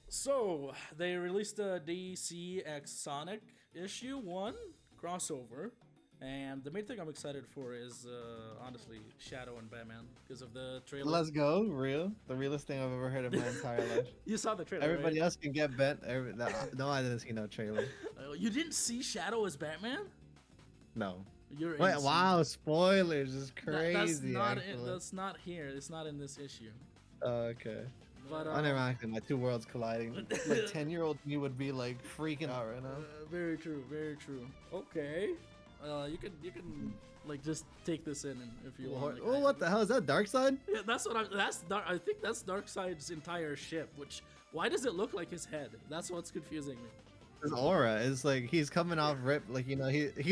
So they released a DC X Sonic issue 1 crossover, and the main thing I'm excited for is honestly Shadow and Batman because of the trailer. Let's go, real. The realest thing I've ever heard in my entire life. You saw the trailer, Everybody right? else can get bent. No, I didn't see no trailer. You didn't see Shadow as Batman? No. You're Wait, insane. wow, spoilers is crazy. That's not here. It's not in this issue. Okay. But Unironically, my two worlds colliding. Like 10-year-old me would be like freaking out right now. Very true. Very true. Okay. You can like just take this in and if you want. Oh, what the hell is that? Dark Side? Yeah, I think that's Darkseid's entire ship. Which why does it look like his head? That's what's confusing me. His aura is like he's coming off rip. Like he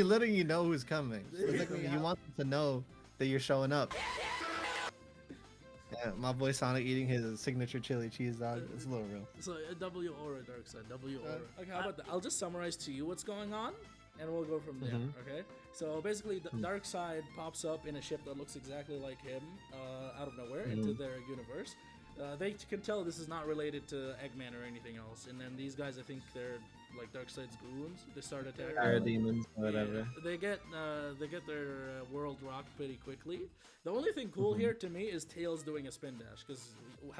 letting you know who's coming. It's like you want them to know that you're showing up. Yeah, my boy Sonic eating his signature chili cheese dog. It's a little real. So W aura, Darkseid, W aura. Okay, how about that? I'll just summarize to you what's going on, and we'll go from there. Okay. So basically, Darkseid pops up in a ship that looks exactly like him, out of nowhere into their universe. They can tell this is not related to Eggman or anything else. And then these guys, I think they're like Darkseid's goons. They start attacking. Parademons, whatever. Yeah, they get their world rocked pretty quickly. The only thing cool here to me is Tails doing a spin dash. Because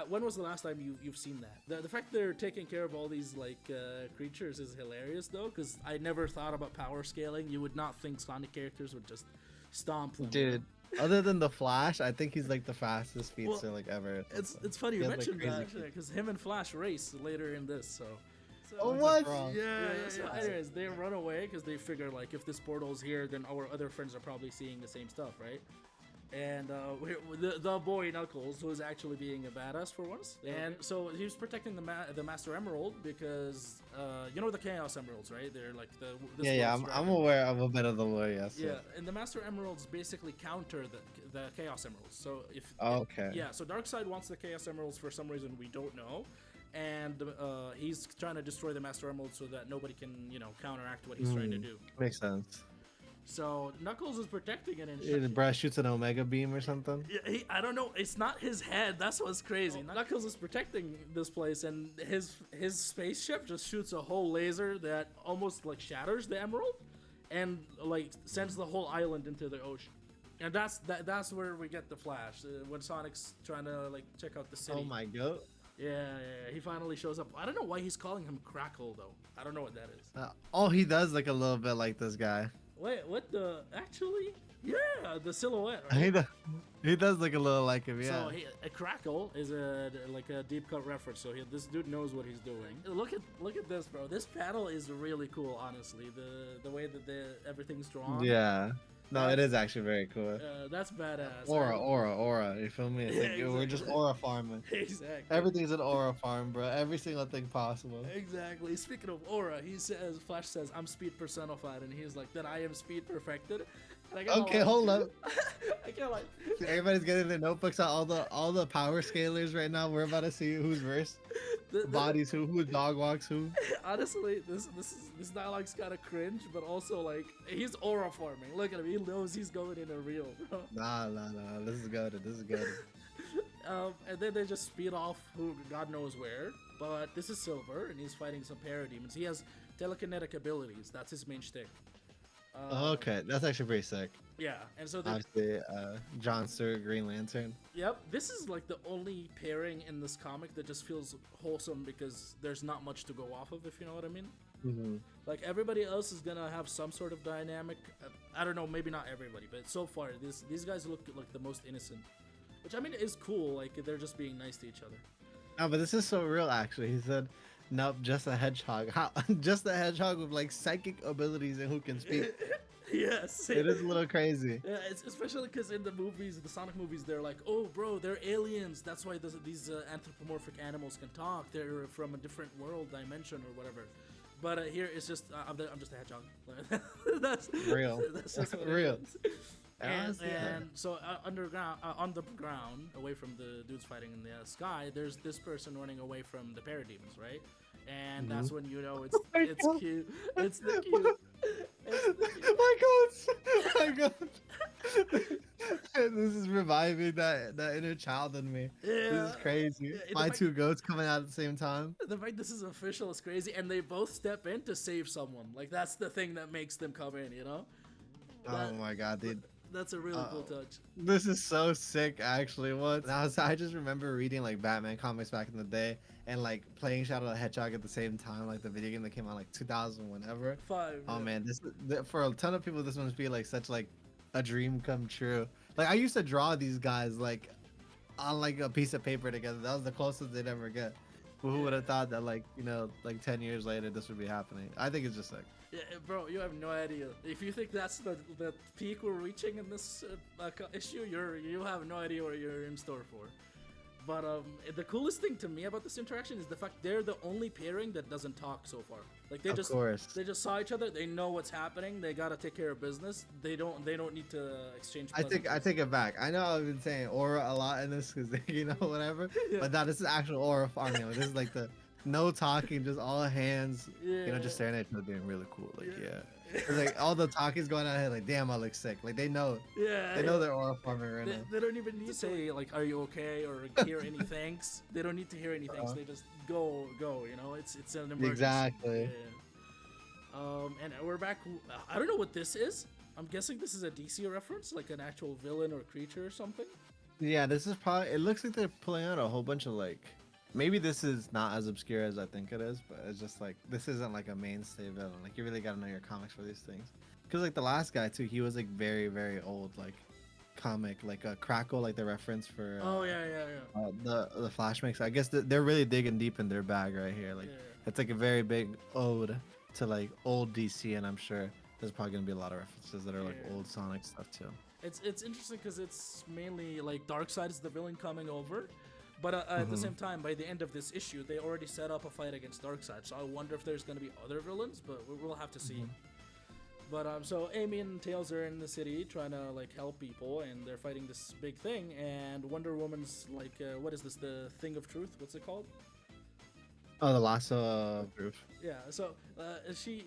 when was the last time you've seen that? The fact they're taking care of all these like creatures is hilarious though. Because I never thought about power scaling. You would not think Sonic characters would just stomp them. Dude. Other than the Flash, I think he's like the fastest speedster like ever. It's funny you mentioned that actually, because him and Flash race later in this. So what? Yeah. So anyways, they run away because they figure like if this portal's here, then our other friends are probably seeing the same stuff, right? And the boy Knuckles, who is actually being a badass for once, and so he was protecting the Master Emerald because you know the Chaos Emeralds, right? They're like I'm aware of a bit of the lore, yes. Yeah, and the Master Emeralds basically counter the Chaos Emeralds. So so Darkseid wants the Chaos Emeralds for some reason we don't know, and he's trying to destroy the Master Emerald so that nobody can counteract what he's trying to do. Makes sense. So Knuckles is protecting it, and the brush shoots an Omega beam or something. Yeah, I don't know. It's not his head. That's what's crazy. Knuckles is protecting this place, and his spaceship just shoots a whole laser that almost like shatters the emerald, and like sends the whole island into the ocean. And that's where we get the Flash when Sonic's trying to like check out the city. Oh my god. Yeah, he finally shows up. I don't know why he's calling him Crackle though. I don't know what that is. He does look a little bit like this guy. Wait, what the? Actually, yeah, the silhouette. Right? He does look a little like him, yeah. So a Crackle is like a deep cut reference. So this dude knows what he's doing. Look at this, bro. This panel is really cool, honestly. The way that everything's drawn. Yeah. No, it is actually very cool. That's badass. Aura. You feel me? It's like, exactly. We're just aura farming. Exactly. Everything's an aura farm, bro. Every single thing possible. Exactly. Speaking of aura, Flash says, "I'm speed personified," and he's like, "Then I am speed perfected." Okay, hold up. I can't like. Everybody's getting their notebooks out. All the power scalers right now. We're about to see who's verse. Bodies who dog walks who. Honestly, this dialogue's kind of cringe, but also like he's aura farming. Look at him. He knows he's going in a reel, bro. Nah. This is good. And then they just speed off who God knows where. But this is Silver, and he's fighting some parademons. He has telekinetic abilities. That's his main shtick. Okay, that's actually pretty sick. Yeah, and so obviously, John Stewart, Green Lantern. Yep, this is like the only pairing in this comic that just feels wholesome because there's not much to go off of, if you know what I mean. Mm-hmm. Like everybody else is gonna have some sort of dynamic. I don't know, maybe not everybody, but so far these guys look like the most innocent, which I mean is cool. Like they're just being nice to each other. No, but this is so real. Actually, he said, "Nope, just a hedgehog. How? Just a hedgehog with like psychic abilities and who can speak." Yes, it is a little crazy. Yeah, it's especially because in the movies, the Sonic movies, they're like, "Oh, bro, they're aliens. That's why these anthropomorphic animals can talk. They're from a different world, dimension, or whatever." But here it's just I'm just a hedgehog. That's real. That's just what real. It is. And so underground, on the ground, away from the dudes fighting in the sky, there's this person running away from the parademons, right? And that's when you know it's cute. It's the cute. My God! My God! This is reviving that inner child in me. This Yeah, is crazy. yeah, My two goats coming out at the same time. the fact this is official is crazy, and they both step in to save someone. Like that's the thing that makes them come in, you know? Oh That, my God, dude. that's a really cool touch. This is so sick, actually. What? I just remember reading like Batman comics back in the day and like playing Shadow the Hedgehog at the same time, like the video game that came out like 2000, whenever. Five. Oh yeah. man, for a ton of people, this must be like such like a dream come true. Like I used to draw these guys like on like a piece of paper together. That was the closest they'd ever get. But who would have thought that like like 10 years later this would be happening? I think it's just sick. Yeah, bro, you have no idea. If you think that's the peak we're reaching in this issue, you have no idea what you're in store for. But the coolest thing to me about this interaction is the fact they're the only pairing that doesn't talk so far. Like they Of just course. they just saw each other. They know what's happening. They gotta take care of business. They don't need to exchange. I take it back. I know I've been saying aura a lot in this because whatever. Yeah. But no, this is actual aura farming. Like, this is like the no talking, just all hands. Yeah. Just staring at each other, being really cool. Like Yeah. 'Cause, like all the talking's going on here. Like damn, I look sick. Like they know. Yeah. They know they're aura farming right They, now. they don't even need to say like, "Are you okay?" or hear any thanks. They don't need to hear any thanks. They just go. You know, it's an emergency. Exactly. Yeah. And we're back. I don't know what this is. I'm guessing this is a DC reference, like an actual villain or creature or something. Yeah, this is probably. It looks like they're pulling out a whole bunch of like. Maybe this is not as obscure as I think it is, but it's just like this isn't like a mainstay villain. Like you really gotta know your comics for these things. Cause like the last guy too, he was like very old, like comic, like a Crackle, like the reference for. Oh yeah. The Flash mix. I guess they're really digging deep in their bag right here. Like Yeah. it's like a very big ode to like old DC, and I'm sure there's probably gonna be a lot of references that are like Yeah. old Sonic stuff too. It's interesting because it's mainly like Darkseid is the villain coming over, but at the same time, by the end of this issue, they already set up a fight against Darkseid. So I wonder if there's gonna be other villains, but we'll have to see. But so Amy and Tails are in the city trying to like help people, and they're fighting this big thing. And Wonder Woman's like, what is this? The Thing of Truth? What's it called? Oh, the lasso proof. Yeah. So she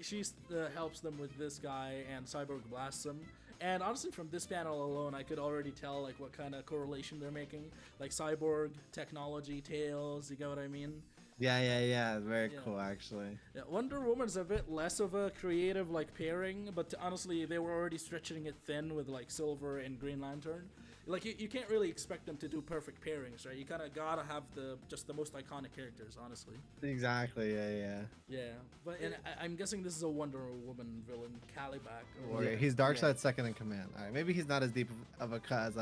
helps them with this guy, and Cyborg blasts him. And honestly, from this panel alone, I could already tell like what kind of correlation they're making, like Cyborg technology, Tails. You get what I mean? Yeah. Very Yeah. cool, actually. Yeah, Wonder Woman's a bit less of a creative like pairing, but honestly, they were already stretching it thin with like Silver and Green Lantern. Like you can't really expect them to do perfect pairings, right? You kind of gotta have just the most iconic characters, honestly. Exactly. Yeah. Yeah, but and I'm guessing this is a Wonder Woman villain, Calibac. Warrior. He's Darkseid's second in command. All right, maybe he's not as deep of a cut as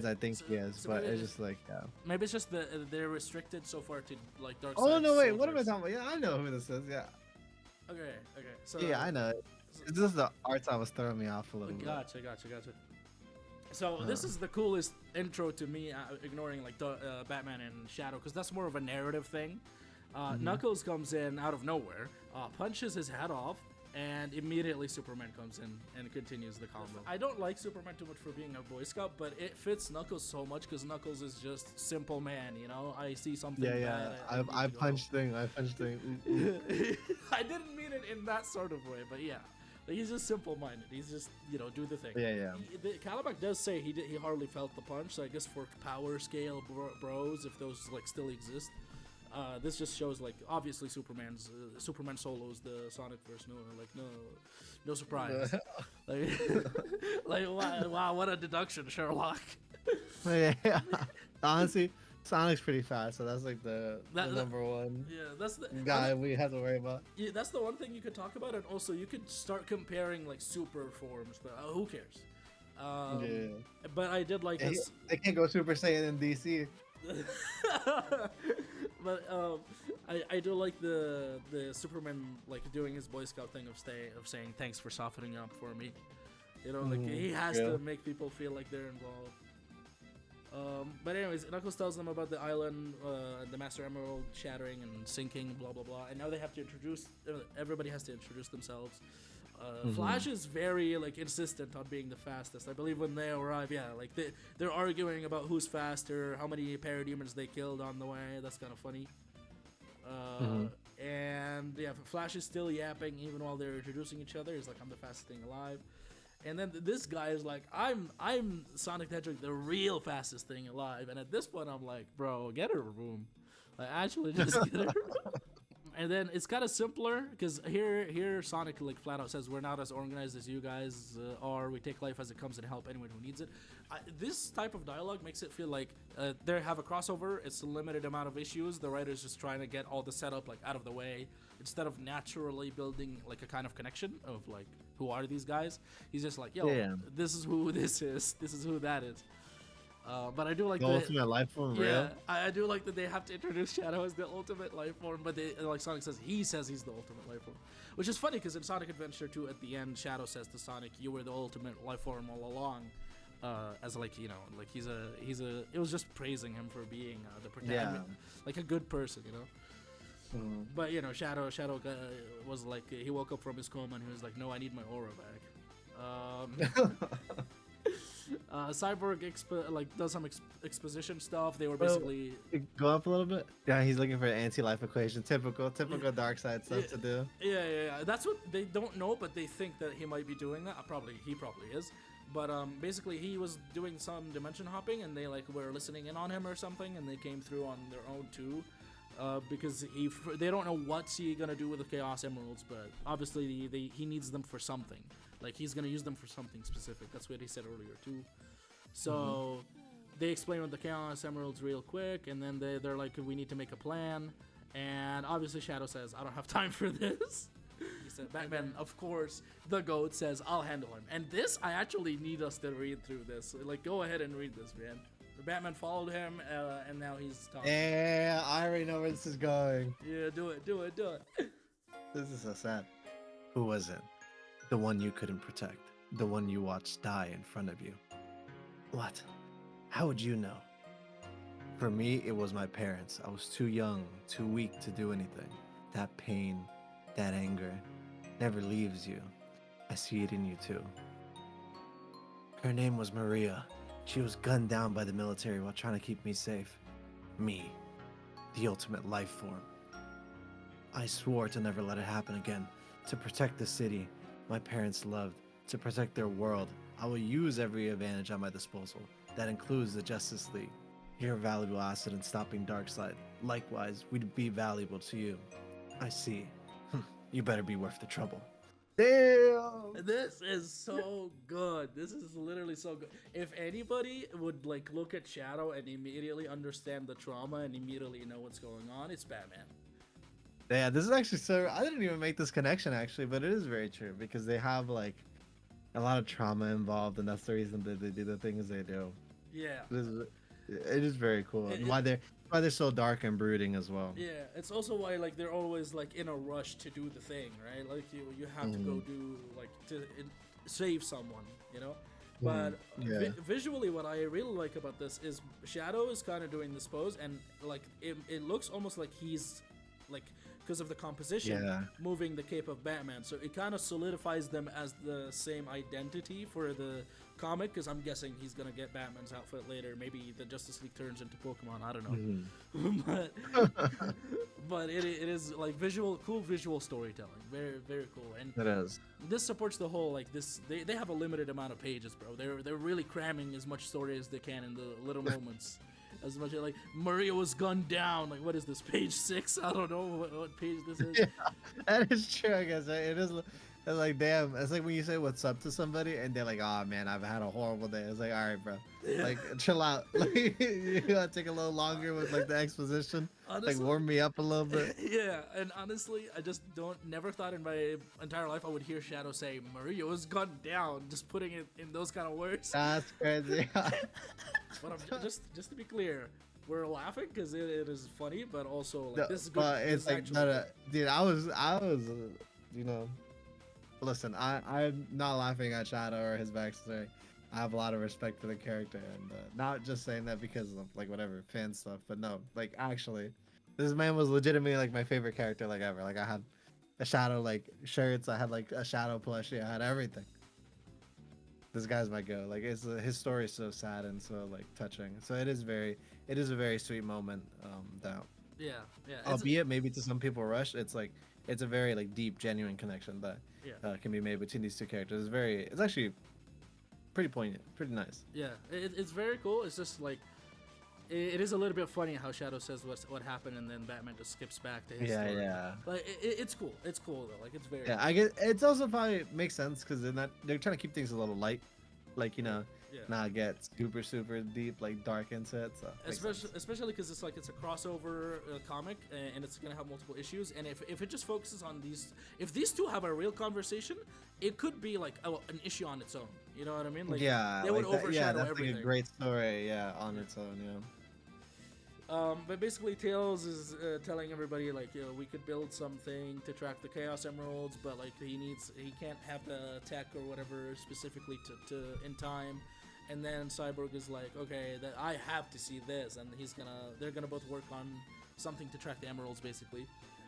I think he is, but it's just like maybe it's just they're restricted so far to like Darkseid. Oh no, wait, what am I talking about? Yeah, I know who this is. Yeah. Okay. So Yeah, I know. It's just the art style was throwing me off a little bit. Gotcha. So this is the coolest intro to me, ignoring like Batman and Shadow, because that's more of a narrative thing. Knuckles comes in out of nowhere, punches his head off, and immediately Superman comes in and continues the combo. I don't like Superman too much for being a Boy Scout, but it fits Knuckles so much because Knuckles is just simple man, you know? I see something Yeah. bad, I punched thing. I punched thing. I didn't mean it in that sort of way, but yeah. Like, he's just simple-minded. He's just, do the thing. Yeah. Calabac does say he hardly felt the punch, so I guess for power scale bros, if those like still exist, this just shows like obviously Superman solos the Sonic verse. No surprise. like wow, what a deduction, Sherlock. Yeah. Honestly, Sonic's pretty fast, so that's like the number one that's the guy we have to worry about. Yeah, that's the one thing you could talk about, and also you could start comparing like super forms, but who cares? But I did like this. They can't go Super Saiyan in DC. But I do like the Superman like doing his Boy Scout thing of saying thanks for softening up for me. Like he has to make people feel like they're involved. But anyways, Knuckles tells them about the island, the Master Emerald shattering and sinking, blah blah blah. And now they have to everybody has to introduce themselves. Flash is very like insistent on being the fastest. I believe when they arrive, like they're arguing about who's faster, how many parademons they killed on the way. That's kind of funny. And yeah, Flash is still yapping even while they're introducing each other. He's like, "I'm the fastest thing alive." And then this guy is like, I'm Sonic the Hedgehog, the real fastest thing alive." And at this point, I'm like, "Bro, get her a room. Like, actually, just get her a room." And then it's kind of simpler because here Sonic like flat out says, "We're not as organized as you guys are. We take life as it comes and help anyone who needs it." This type of dialogue makes it feel like they have a crossover. It's a limited amount of issues. The writer's just trying to get all the setup like out of the way instead of naturally building like a kind of connection of like, who are these guys? He's just like, "Yo, this is who this is. This is who that is." But I do like the ultimate life form. Yeah, I do like that they have to introduce Shadow as the ultimate life form, but they, like Sonic says he's the ultimate life form, which is funny because in Sonic Adventure 2 at the end, Shadow says to Sonic, "You were the ultimate life form all along," as like, you know, like he's a. It was just praising him for being the protagonist, like a good person, you know. But you know, Shadow was like, he woke up from his coma and he was like, "No, I need my aura back." Cyborg does some exposition stuff. They were basically go up a little bit. Yeah, he's looking for an anti-life equation. Typical Darkseid stuff to do. Yeah. That's what they don't know, but they think that he might be doing that. He probably is. But basically, he was doing some dimension hopping, and they like were listening in on him or something, and they came through on their own too. Because they don't know what's he gonna do with the Chaos Emeralds, but obviously he needs them for something. Like, he's gonna use them for something specific. That's what he said earlier too. So they explain with the Chaos Emeralds real quick, and then they're like, "We need to make a plan." And obviously Shadow says, "I don't have time for this." He said, "Batman, of course." The GOAT says, "I'll handle him." And this, I actually need us to read through this. Like, go ahead and read this, man. Batman followed him, and now he's talking. Yeah, I already know where this is going. Yeah, do it. This is so sad. Who was it? The one you couldn't protect. The one you watched die in front of you. What? How would you know? For me, it was my parents. I was too young, too weak to do anything. That pain, that anger, never leaves you. I see it in you too. Her name was Maria. She was gunned down by the military while trying to keep me safe. Me, the ultimate life form. I swore to never let it happen again, to protect the city my parents loved, to protect their world. I will use every advantage at my disposal. That includes the Justice League. You're a valuable asset in stopping Darkseid. Likewise, we'd be valuable to you. I see. You better be worth the trouble. Damn! This is so good. This is literally so good. If anybody would like look at Shadow and immediately understand the trauma and immediately know what's going on, it's Batman. Yeah, this is actually so. I didn't even make this connection actually, but it is very true because they have like a lot of trauma involved, and that's the reason that they do the things they do. Yeah, it is very cool. And why they're so dark and brooding as well. Yeah, it's also why like they're always like in a rush to do the thing, right? Like you have to go do like to save someone, you know. But visually, what I really like about this is Shadow is kind of doing this pose, and like it looks almost like he's like, because of the composition, moving the cape of Batman. So it kind of solidifies them as the same identity for the comic, because I'm guessing he's going to get Batman's outfit later. Maybe the Justice League turns into Pokemon. I don't know. but it is like cool visual storytelling. Very, very cool. And it is. This supports the whole, like, this. They have a limited amount of pages, bro. They're really cramming as much story as they can in the little moments. As much as like Maria was gunned down. Like, what is this, page 6? I don't know what page this is. Yeah, that is true, I guess. It is. It's like, damn. It's like when you say what's up to somebody and they're like, "Oh man, I've had a horrible day." It's like, all right, bro. Like, chill out. Like, you gotta take a little longer with like the exposition. Honestly, like, warm me up a little bit. Yeah, and honestly, I just never thought in my entire life I would hear Shadow say Maria was gunned down. Just putting it in those kind of words. That's crazy. But I'm just to be clear, we're laughing because it is funny, but also like this is good. But it's like, dude, I was, you know. Listen, I'm not laughing at Shadow or his backstory. I have a lot of respect for the character, and not just saying that because of like whatever fan stuff, but no, like actually, this man was legitimately like my favorite character like ever. Like, I had a Shadow like shirts, I had like a Shadow plushie, I had everything. This guy's my go. Like, his story is so sad and so like touching. So it is a very sweet moment that Yeah, yeah. Albeit maybe to some people rush, it's like it's a very like deep, genuine connection that Yeah. can be made between these two characters. It's actually pretty poignant, pretty nice. Yeah, it's very cool. It's just like it is a little bit funny how Shadow says what happened, and then Batman just skips back to his Yeah, story. yeah. Like it's cool. It's cool though. Like it's very. Yeah, cool. I guess it's also probably makes sense because they're trying to keep things a little light, like Yeah. not get super deep, like dark into it. So Especially because it's a crossover comic, and it's gonna have multiple issues. And if it just focuses on if these two have a real conversation, it could be like an issue on its own. You know what I mean? Like yeah, they would like that, overshadow that's everything. like a great story, on its own, But basically, Tails is telling everybody like, we could build something to track the Chaos Emeralds, but like he can't have the tech or whatever specifically to in time. And then Cyborg is like, okay, that I have to see this, and they're gonna both work on something to track the emeralds basically.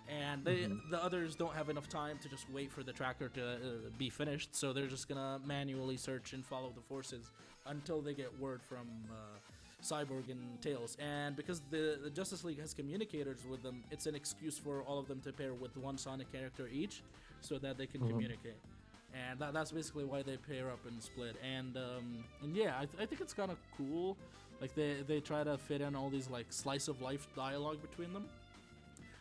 And the others don't have enough time to just wait for the tracker to be finished, so they're just gonna manually search and follow the forces until they get word from Cyborg and Tails. And because the Justice League has communicators with them, it's an excuse for all of them to pair with one Sonic character each, so that they can communicate. And that's basically why they pair up and split. And yeah, I think it's kind of cool. Like they try to fit in all these like slice of life dialogue between them.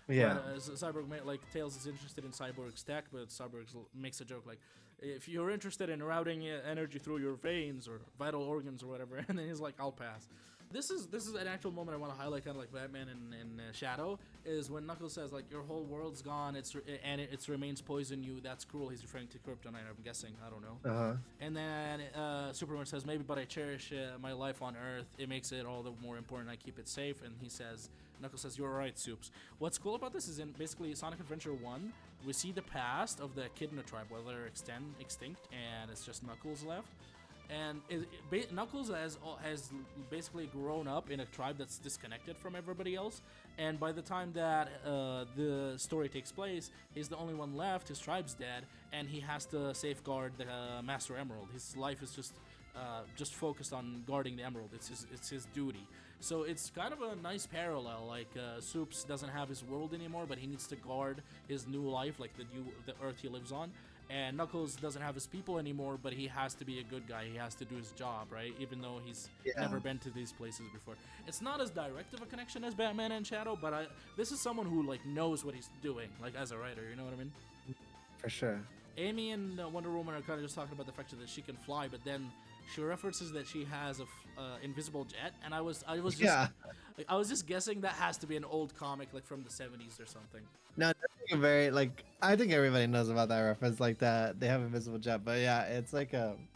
Yeah. But, Cyborg Tails is interested in Cyborg's tech, but Cyborg makes a joke like, if you're interested in routing energy through your veins or vital organs or whatever, and then he's like, I'll pass. This is an actual moment I want to highlight, kind of like Batman and Shadow, is when Knuckles says like, your whole world's gone, it remains poison you. That's cruel. He's referring to Kryptonite, I'm guessing. I don't know. And then Superman says, maybe, but I cherish my life on Earth. It makes it all the more important. I keep it safe. And Knuckles says, you're right, Soups. What's cool about this is in basically Sonic Adventure 1, we see the past of the Echidna tribe, where they're extinct, and it's just Knuckles left. And Knuckles has basically grown up in a tribe that's disconnected from everybody else. And by the time that the story takes place, he's the only one left. His tribe's dead, and he has to safeguard the Master Emerald. His life is just focused on guarding the Emerald. It's his duty. So it's kind of a nice parallel. Like Soups doesn't have his world anymore, but he needs to guard his new life, like the Earth he lives on. And Knuckles doesn't have his people anymore, but he has to be a good guy. He has to do his job, right? Even though he's never been to these places before. It's not as direct of a connection as Batman and Shadow, but this is someone who like knows what he's doing, like as a writer. You know what I mean? For sure. Amy and Wonder Woman are kind of just talking about the fact that she can fly, but then she references that she has a invisible jet, and I was just guessing that has to be an old comic like from the 70s or something. No, that's very I think everybody knows about that reference, like that they have invisible jet, but yeah, it's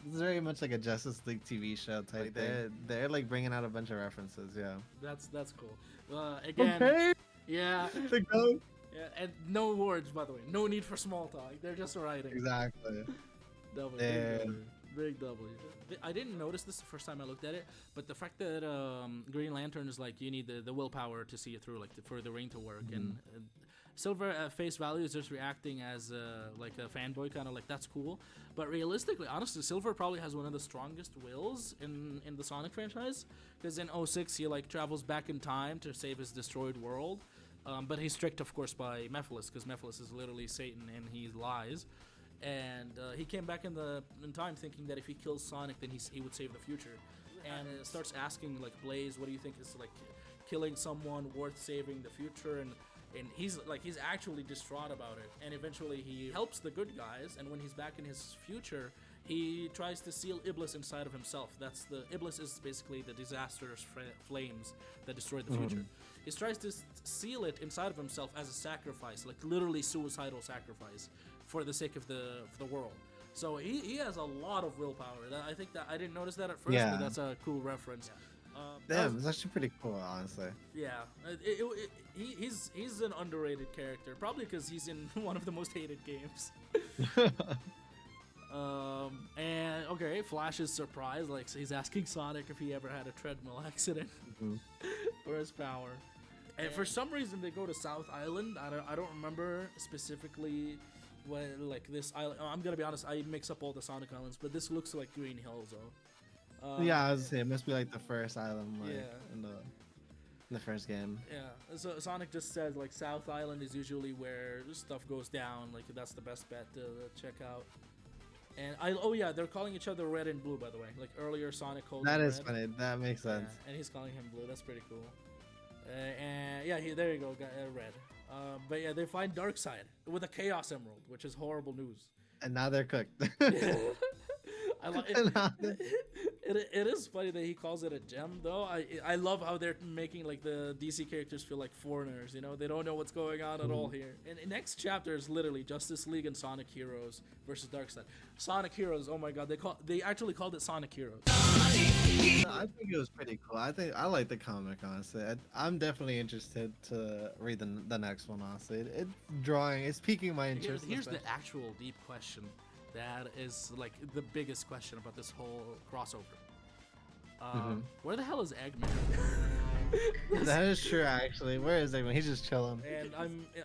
very much like a Justice League TV show type thing. They're like bringing out a bunch of references, yeah. That's cool. Again, okay. Yeah. The goat. Yeah, and no words, by the way. No need for small talk. They're just writing. Exactly. Big W. I didn't notice this the first time I looked at it, but the fact that Green Lantern is like, you need the willpower to see it through, like for the ring to work, and Silver at face value is just reacting as like a fanboy, kind of like, that's cool. But realistically, honestly, Silver probably has one of the strongest wills in the Sonic franchise, because in 06 he like travels back in time to save his destroyed world, but he's tricked, of course, by Mephiles, because Mephiles is literally Satan and he lies. And he came back in time thinking that if he kills Sonic, then he would save the future, and starts asking like, Blaze, what do you think is like killing someone worth saving the future? And he's actually distraught about it. And eventually he helps the good guys, and when he's back in his future, he tries to seal Iblis inside of himself. Iblis is basically the disastrous flames that destroyed the future. He tries to seal it inside of himself as a sacrifice, like literally suicidal sacrifice, for the sake of the world. So he has a lot of willpower. I think that I didn't notice that at first, but that's a cool reference. Damn, it's actually pretty cool, honestly. Yeah, he's an underrated character, probably because he's in one of the most hated games. And okay, Flash is surprised, like he's asking Sonic if he ever had a treadmill accident for his power. And for some reason they go to South Island. I don't remember specifically when, like, this island. I'm gonna be honest, I mix up all the Sonic Islands, but this looks like Green Hills though. Yeah, I was saying it must be like the first island, like, in the first game. Yeah, so Sonic just said like South Island is usually where stuff goes down. Like that's the best bet to check out. And oh yeah, they're calling each other Red and Blue, by the way. Like earlier, Sonic called That him is Red. funny. That makes sense. Yeah, and he's calling him Blue. That's pretty cool. And yeah, there you go, Red. But yeah, they find Darkseid with a Chaos Emerald, which is horrible news. And now they're cooked. I like it. It is funny that he calls it a gem, though. I love how they're making like the DC characters feel like foreigners. You know, they don't know what's going on at all here. And the next chapter is literally Justice League and Sonic Heroes versus Darkseid. Sonic Heroes. Oh my God, they actually called it Sonic Heroes. I think it was pretty cool. I like the comic, honestly. I'm definitely interested to read the next one. Honestly, it's piquing my interest. Here's the actual deep question. That is like the biggest question about this whole crossover. Where the hell is Eggman? That is true, actually. Where is Eggman? He's just chilling. And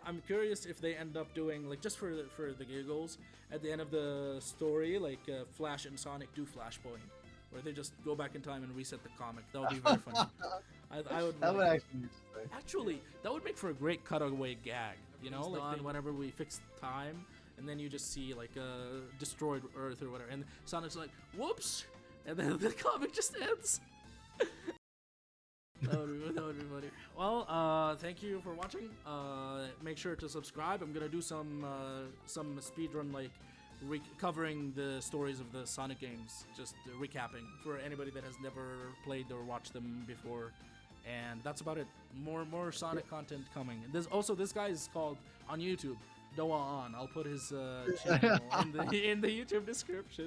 I'm curious if they end up doing like just for the giggles at the end of the story, like Flash and Sonic do Flashpoint, where they just go back in time and reset the comic. That would be very funny. I would. That would actually that would make for a great cutaway gag. You know, like whenever we fix time. And then you just see like destroyed Earth or whatever, and Sonic's like, "Whoops!" And then the comic just ends. that would be funny. Well, thank you for watching. Make sure to subscribe. I'm gonna do some speedrun like covering the stories of the Sonic games, just recapping for anybody that has never played or watched them before. And that's about it. More Sonic content coming. This guy is called on YouTube. Doa On. I'll put his channel in the YouTube description.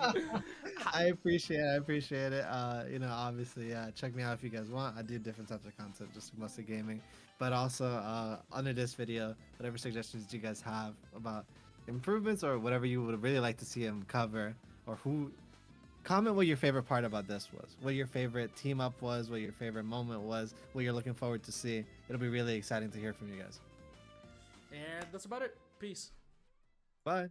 I appreciate it. You know, obviously, check me out if you guys want. I do different types of content, just mostly gaming. But also, under this video, whatever suggestions you guys have about improvements or whatever you would really like to see him cover, or comment what your favorite part about this was, what your favorite team up was, what your favorite moment was, what you're looking forward to see. It'll be really exciting to hear from you guys. And that's about it. Peace. Bye.